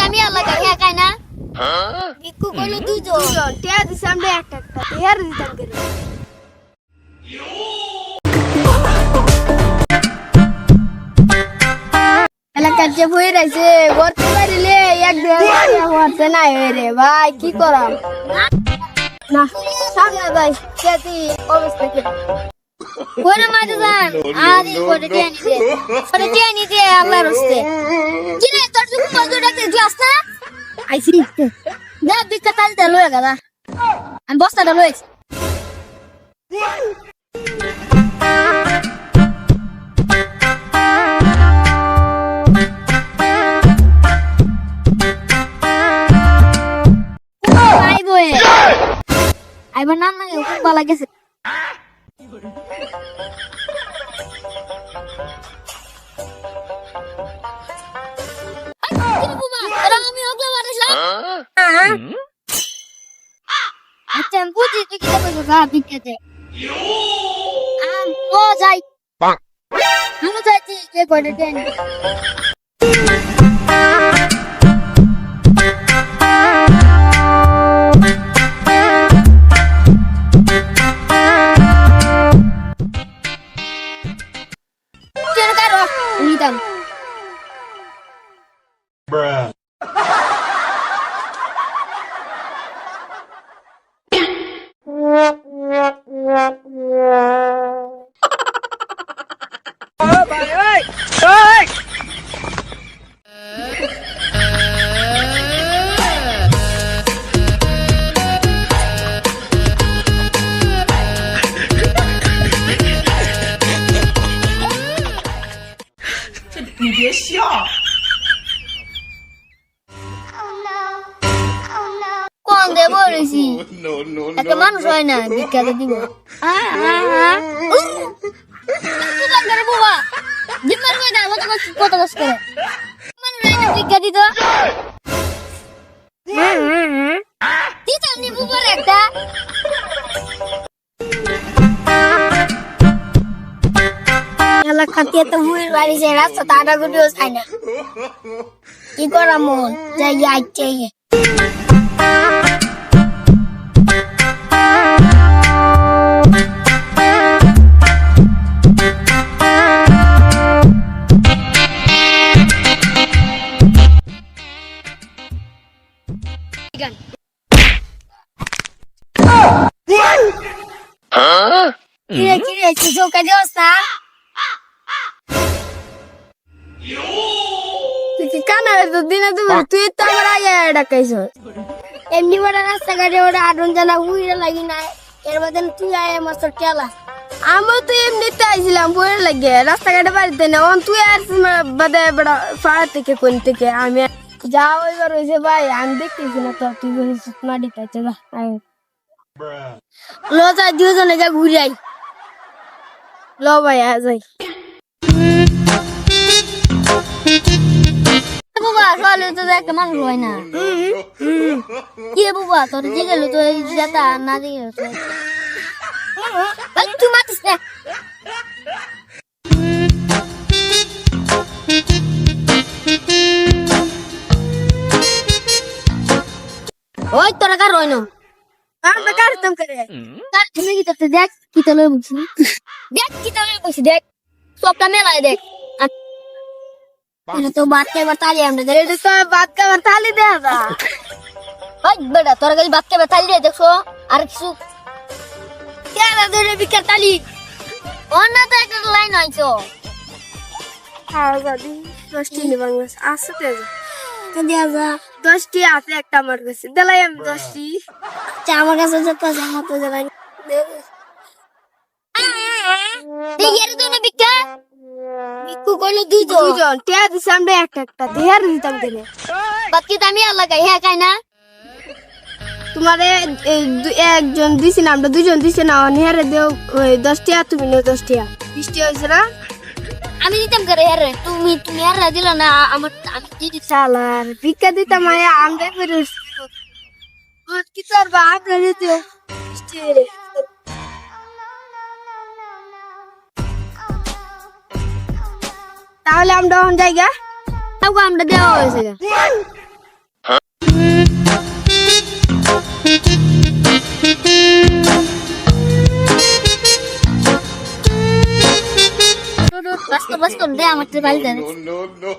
আমি আল্লাহ হে কাই না ভিক্ষু কইলো দুইজন টিয়া দিছে আমরা একটা একটা টিয়ার দিতাম করে এলাকার যে বই রয়েছে গড়তে পারিলে এক দেড় হচ্ছে না রে ভাই কি করাম না সামনে ভাই সেটি অবস্থা কি ওরে মাঝে যান আরে করে টিয়া নিতে আল্লাহর হস্তে কি রে তোর যুগ মজুর রাখতে গ্লাস না আইছি যা বিকা তালতে লয়ে গেলা আমি বস্তাটা লয়েছি আইবার নাম না খুব ভালো গেছে আচ্ছা আমি বুঝি তুই কি করবো গা বিকেতে ও যাই আমি যাইছি কে করে দেন Bruh.你别笑。 কোন দেব রেসি একটা মানুষ হয় না ভিক্ষাতে দিব বাবা জিম্মার কই না কত কষ্ট করে মানুষ হয় না ভিক্ষা দিত দিতাম নি বুবার একটা এলাকাতে তো হুইল বাড়ি যায় রাস্তা তাড়া গুটিও চাই না কি করা মন যাই যাইতে কিরে কি চৌকা দিওস না তুই কি কানা তো দিনে তুই তো আমার আগে ডাকাইছ এমনি বড় রাস্তাঘাটে ওরা আটন জানা উইরে লাগি না এর মধ্যে তুই আয় আমার তোর কেলা আমি তো এমনিতে আইছিলাম বইরে লাগে রাস্তাঘাটে বাড়িতে না তুই আর বাদে বড় পাড়া থেকে কোন থেকে আমি যা ওইবার হয়েছে ভাই আমি দেখতেছি না তো তুই মাটিতে আছে যা লো যাই দুজনে যা ঘুরে আই লো ভাই আ যাই বাবা চলে তো একটা মানুষ হয় না কি বাবা তোর যে গেল তো যেটা না দিয়ে তুই মাতিস না ওই তোরা কার রইনো আমরা কার তুম করে কার তুমি কি করতে দেখ কি তো লই বুঝি দেখ কি তো লই বুঝি দেখ সবটা মেলায় দেখ এটা তো বাত কে বাতালি আমরা এটা তো বাত কে বাতালি দে দা ওই বড়া তোরা গালি বাত কে বাতালি দে দেখো আর কিছু কেন ধরে বিকার তালি অন্য তো একটা লাইন হইছো খাওয়া গাদি 10টি নিবাঙ্গস আসতে দিয়া যা 10টি আছে একটা আমার কাছে দেলাই আমি 10টি আচ্ছা আমার কাছে যত আছে আমার তো দেলাই দেয়ার তো না বিকা বিকু কইলো দুইজন টিয়া দিছে আমরা একটা একটা দেয়ার দিতাম কেন বাকি আমি আল্লাহ গাই হ্যাঁ কাই না তোমারে একজন দিছি না আমরা দুইজন দিছি না অনিহারে দেও 10টি তুমি নে 10টি 20টি হইছে না আমি দিতাম করে আরে তুমি আর দিলা না আমার আমি দিদি চালার ভিক্ষা দিতাম মায়া আমরা করে কি তোর বাপ রে দিও স্টিরে তাহলে আমরা এখন জায়গা তাও আমরা দেওয়া হয়েছে বাস্তব দে আমার তো বাড়ি দেন no.